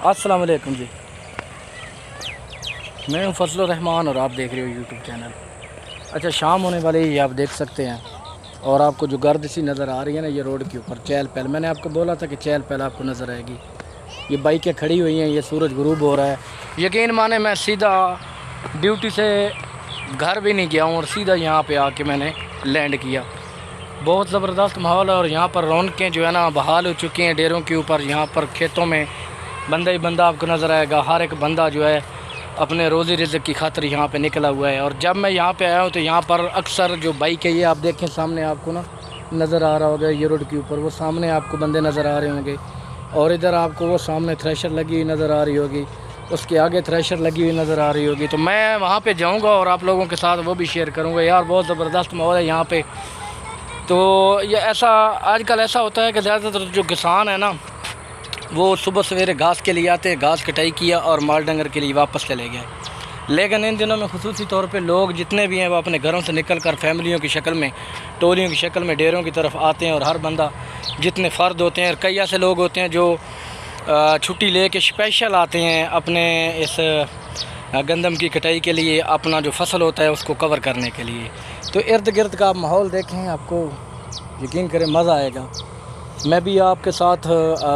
अस्सलाम वालेकुम जी, मैं हूं फजलुर रहमान और आप देख रहे हो यूट्यूब चैनल। अच्छा, शाम होने वाली ये आप देख सकते हैं और आपको जो गर्द सी नज़र आ रही है ना, ये रोड के ऊपर चहल पहल, मैंने आपको बोला था कि चहल पहल आपको नज़र आएगी। ये बाइकें खड़ी हुई हैं, ये सूरज गुरूब हो रहा है। यकीन माने मैं सीधा ड्यूटी से घर भी नहीं गया हूँ और सीधा यहाँ पे आके मैंने लैंड किया। बहुत ज़बरदस्त माहौल है और यहाँ पर रौनकें जो है ना बहाल हो चुकी हैं डेरों के ऊपर। यहाँ पर खेतों में बंदा ही बंदा आपको नज़र आएगा। हर एक बंदा जो है अपने रोज़ी रिज़्क़ की खातिर यहाँ पे निकला हुआ है। और जब मैं यहाँ पे आया हूँ तो यहाँ पर अक्सर जो बाइक है, ये आप देखें सामने आपको ना नज़र आ रहा होगा, ये रोड के ऊपर वो सामने आपको बंदे नज़र आ रहे होंगे। और इधर आपको वो सामने थ्रेशर लगी हुई नज़र आ रही होगी, उसके आगे थ्रेशर लगी हुई नज़र आ रही होगी। तो मैं वहाँ पे जाऊँगा और आप लोगों के साथ वो भी शेयर करूँगा। यार बहुत ज़बरदस्त माहौल है यहाँ पे। तो ये ऐसा आजकल ऐसा होता है कि ज़्यादातर जो किसान है ना, वो सुबह सवेरे घास के लिए आते हैं, घास कटाई किया और माल डंगर के लिए वापस चले गए। लेकिन इन दिनों में खुसूसी तौर पे लोग जितने भी हैं वो अपने घरों से निकल कर फैमिलियों की शक्ल में, टोलियों की शक्ल में डेरों की तरफ आते हैं। और हर बंदा, जितने फ़र्द होते हैं, और कई ऐसे लोग होते हैं जो छुट्टी ले कर स्पेशल आते हैं अपने इस गंदम की कटाई के लिए, अपना जो फसल होता है उसको कवर करने के लिए। तो इर्द गिर्द का आप माहौल देखें, आपको यकीन करें मज़ा आएगा। मैं भी आपके साथ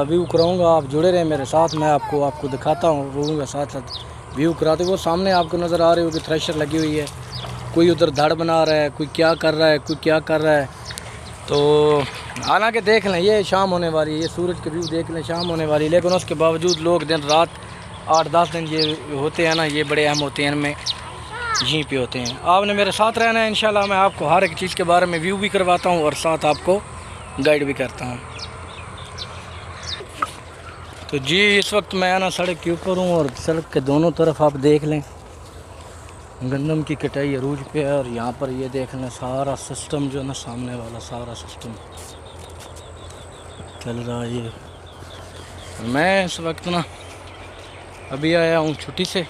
व्यू कराऊंगा, आप जुड़े रहें मेरे साथ। मैं आपको दिखाता हूँ, रहूँगा साथ साथ व्यू कराते। वो सामने आपको नज़र आ रही होगी थ्रेशर लगी हुई है, कोई उधर धड़ बना रहा है, कोई क्या कर रहा है, कोई क्या कर रहा है। तो हालांकि देख लें, ये शाम होने वाली है, ये सूरज के व्यू देख लें, शाम होने वाली। लेकिन उसके बावजूद लोग दिन रात 8-10 दिन ये होते हैं ना, ये बड़े अहम होते हैं, इनमें यहीं पे होते हैं। आपने मेरे साथ रहना है इंशाल्लाह। मैं आपको हर एक चीज़ के बारे में व्यू भी करवाता हूँ और साथ आपको गाइड भी करता हूँ। तो जी, इस वक्त मैं ना सड़क के ऊपर हूँ और सड़क के दोनों तरफ आप देख लें गंदम की कटाई अरूज पे है। और यहाँ पर ये देख लें सारा सिस्टम जो ना, सामने वाला सारा सिस्टम चल रहा है। ये मैं इस वक्त ना अभी आया हूँ छुट्टी से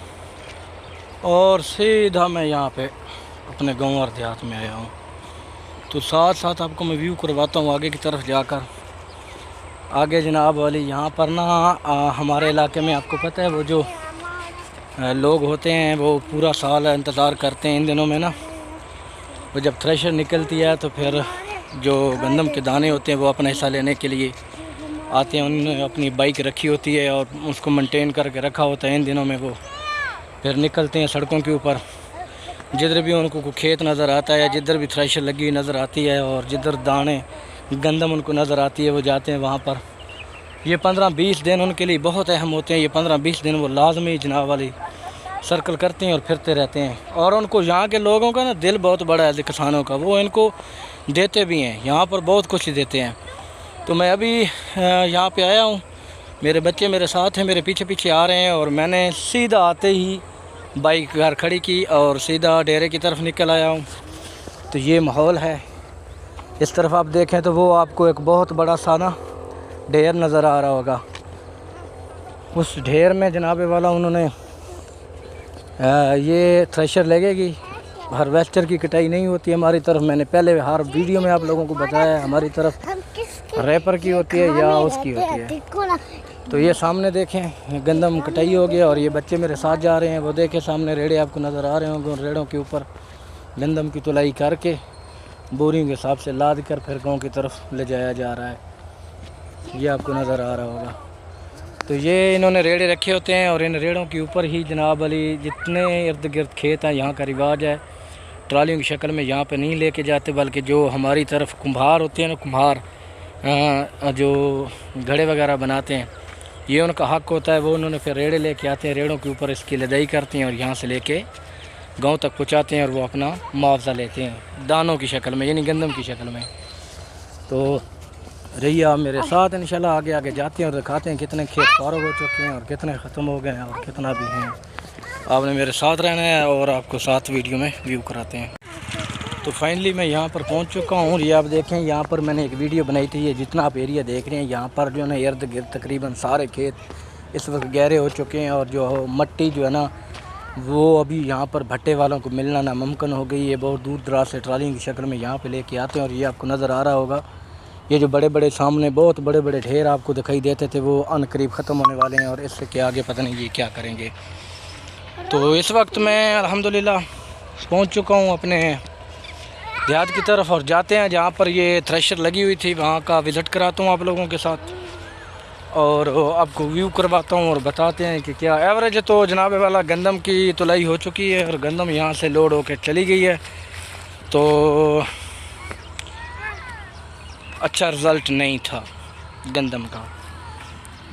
और सीधा मैं यहाँ पे अपने गांव और देहात में आया हूँ। तो साथ साथ आपको मैं व्यू करवाता हूँ आगे की तरफ जाकर। आगे जनाब वाली यहाँ पर ना हमारे इलाके में आपको पता है वो जो लोग होते हैं वो पूरा साल इंतज़ार करते हैं इन दिनों में ना। वो जब थ्रेशर निकलती है तो फिर जो गंदम के दाने होते हैं वो अपना हिस्सा लेने के लिए आते हैं। उन्होंने अपनी बाइक रखी होती है और उसको मेंटेन करके रखा होता है। इन दिनों में वो फिर निकलते हैं सड़कों के ऊपर, जिधर भी उनको कोई खेत नज़र आता है, जिधर भी थ्रेशर लगी हुई नज़र आती है और जिधर दाने गंदम उनको नज़र आती है वो जाते हैं वहाँ पर। ये 15-20 दिन उनके लिए बहुत अहम होते हैं। ये 15-20 दिन वो लाजमी जनाब वाली सर्कल करते हैं और फिरते रहते हैं। और उनको यहाँ के लोगों का ना दिल बहुत बड़ा है, किसानों का, वो इनको देते भी हैं, यहाँ पर बहुत कुछ देते हैं। तो मैं अभी यहाँ पे आया हूँ, मेरे बच्चे मेरे साथ हैं, मेरे पीछे पीछे आ रहे हैं। और मैंने सीधा आते ही बाइक घर खड़ी की और सीधा डेरे की तरफ निकल आया हूँ। तो ये माहौल है। इस तरफ आप देखें तो वो आपको एक बहुत बड़ा सा ना ढेर नज़र आ रहा होगा। उस ढेर में जनाबे वाला उन्होंने ये थ्रेशर लगेगी। हार्वेस्टर की कटाई नहीं होती हमारी तरफ। मैंने पहले हर वीडियो में आप लोगों को बताया है, हमारी तरफ रैपर की होती है या उसकी होती है। तो ये सामने देखें गंदम कटाई हो गया और ये बच्चे मेरे साथ जा रहे हैं। वो देखें सामने रेड़े आपको नज़र आ रहे होंगे। उन रेड़ों के ऊपर गंदम की तुलाई करके बोरियों के हिसाब से लाद कर फिर गाँव की तरफ ले जाया जा रहा है। ये आपको नज़र आ रहा होगा। तो ये इन्होंने रेड़े रखे होते हैं और इन रेड़ों के ऊपर ही जनाब अली जितने इर्द गिर्द खेत हैं, यहाँ का रिवाज है, ट्रालियों की शक्ल में यहाँ पे नहीं लेके जाते, बल्कि जो हमारी तरफ कुम्हार होते हैं ना, कुम्हार जो घड़े वगैरह बनाते हैं, ये उनका हक होता है। वो उन्होंने फिर रेड़े लेके आते हैं, रेड़ों के ऊपर इसकी लदाई करते हैं और यहाँ से लेके गाँव तक पहुँचाते हैं और वो अपना मुआवजा लेते हैं दानों की शक्ल में, यानी गंदम की शक्ल में। तो रहिए आप मेरे साथ, इंशाल्लाह आगे आगे जाते हैं और दिखाते हैं कितने खेत फारग हो चुके हैं और कितने ख़त्म हो गए हैं और कितना भी हैं। आपने मेरे साथ रहना है और आपको साथ वीडियो में व्यू कराते हैं। तो फाइनली मैं यहाँ पर पहुँच चुका हूँ। ये आप देखें, यहाँ पर मैंने एक वीडियो बनाई थी। ये जितना आप एरिया देख रहे हैं यहाँ पर जो है ना इर्द गिर्द तकरीबन सारे खेत इस वक्त गहरे हो चुके हैं और जो मट्टी जो है ना वो अभी यहाँ पर भट्टे वालों को मिलना नामुमकिन हो गई है। बहुत दूर दराज से ट्राली की शक्ल में यहाँ पे लेके आते हैं और ये आपको नज़र आ रहा होगा ये जो बड़े बड़े सामने बहुत बड़े बड़े ढेर आपको दिखाई देते थे वो अनकरीब ख़त्म होने वाले हैं, और इससे के आगे पता नहीं ये क्या करेंगे। तो इस वक्त मैं अल्हम्दुलिल्लाह पहुंच चुका हूं अपने देहात की तरफ, और जाते हैं जहां पर ये थ्रेशर लगी हुई थी वहां का विज़िट कराता हूं आप लोगों के साथ, और आपको व्यू करवाता हूं और बताते हैं कि क्या एवरेज है। तो जनाब वाला गंदम की तुलाई हो चुकी है और गंदम यहां से लोड होकर चली गई है, तो अच्छा रिज़ल्ट नहीं था गंदम का।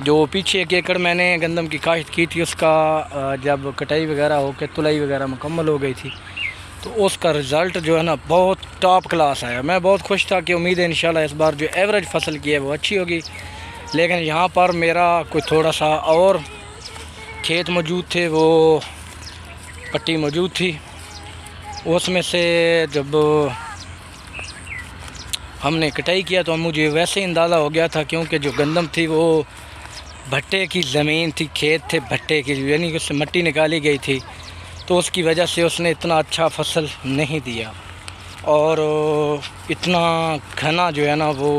जो पीछे 1 एकड़ मैंने गंदम की काश्त की थी उसका जब कटाई वगैरह हो के तुलाई वगैरह मुकम्मल हो गई थी तो उसका रिज़ल्ट जो है ना बहुत टॉप क्लास आया। मैं बहुत खुश था कि उम्मीद है इंशाल्लाह इस बार जो एवरेज फसल की है वो अच्छी होगी। लेकिन यहाँ पर मेरा कोई थोड़ा सा और खेत मौजूद थे, वो पट्टी मौजूद थी, उसमें से जब हमने कटाई किया तो मुझे वैसे ही अंदाज़ा हो गया था, क्योंकि जो गंदम थी वो भट्टे की ज़मीन थी, खेत थे भट्टे की, यानी कि उससे मिट्टी निकाली गई थी, तो उसकी वजह से उसने इतना अच्छा फसल नहीं दिया, और इतना घना जो है ना वो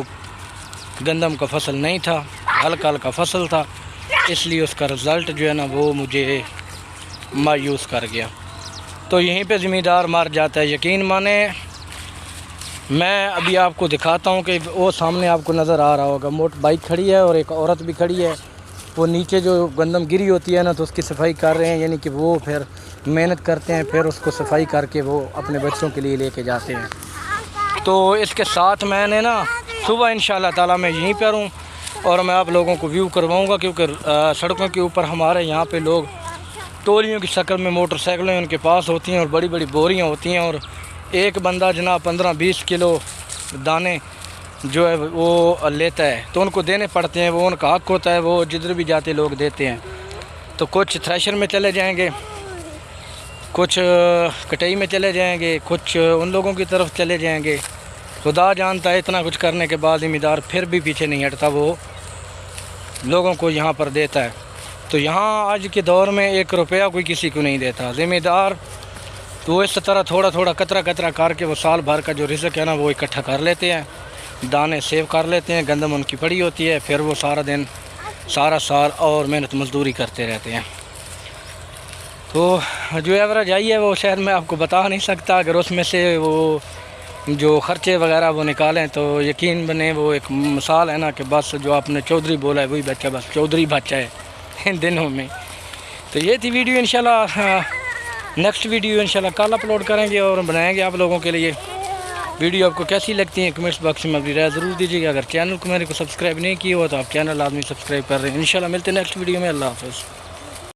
गंदम का फसल नहीं था, हल्का हल्का फसल था, इसलिए उसका रिज़ल्ट जो है ना वो मुझे मायूस कर गया। तो यहीं पे ज़मींदार मर जाता है। यकीन माने मैं अभी आपको दिखाता हूँ कि वो सामने आपको नज़र आ रहा होगा मोटर बाइक खड़ी है और एक औरत भी खड़ी है, वो नीचे जो गंदम गिरी होती है ना तो उसकी सफाई कर रहे हैं, यानी कि वो फिर मेहनत करते हैं, फिर उसको सफाई करके वो अपने बच्चों के लिए लेके जाते हैं। तो इसके साथ मैंने ना सुबह इंशाल्लाह ताला मैं यहीं पर हूँ और मैं आप लोगों को व्यू करवाऊँगा, क्योंकि सड़कों के ऊपर हमारे यहाँ पे लोग टोलियों की शक्ल में मोटरसाइकिलें उनके पास होती हैं और बड़ी बड़ी बोरियाँ होती हैं, और एक बंदा जनाब 15-20 किलो दाने जो है वो लेता है, तो उनको देने पड़ते हैं, वो उनका हक होता है, वो जिधर भी जाते लोग देते हैं। तो कुछ थ्रेशर में चले जाएंगे, कुछ कटाई में चले जाएंगे, कुछ उन लोगों की तरफ चले जाएंगे। खुदा जानता है इतना कुछ करने के बाद ज़मींदार फिर भी पीछे नहीं हटता, वो लोगों को यहाँ पर देता है। तो यहाँ आज के दौर में 1 रुपया कोई किसी को नहीं देता ज़मींदार, तो वो इस तरह थोड़ा थोड़ा कतरा कतरा करके वो साल भर का जो रिज़्क़ है ना वो इकट्ठा कर लेते हैं, दाने सेव कर लेते हैं, गंदम उनकी पड़ी होती है, फिर वो सारा दिन सारा साल और मेहनत मजदूरी करते रहते हैं। तो जो एवरेज आई है वो शायद मैं आपको बता नहीं सकता, अगर उसमें से वो जो ख़र्चे वगैरह वो निकालें तो यकीन बने वो एक मिसाल है ना कि बस जो आपने चौधरी बोला है वही बच्चा, बस चौधरी बच्चा है इन दिनों में। तो ये थी वीडियो, इंशाल्लाह नेक्स्ट वीडियो इंशाल्लाह कल अपलोड करेंगे और बनाएंगे आप लोगों के लिए। वीडियो आपको कैसी लगती है कमेंट्स बॉक्स में अपनी राय ज़रूर दीजिएगा। अगर चैनल को मेरे को सब्सक्राइब नहीं किया हो तो आप चैनल आदमी सब्सक्राइब कर रहे हैं। इंशाल्लाह मिलते हैं नेक्स्ट वीडियो में। अल्लाह हाफ़िज़।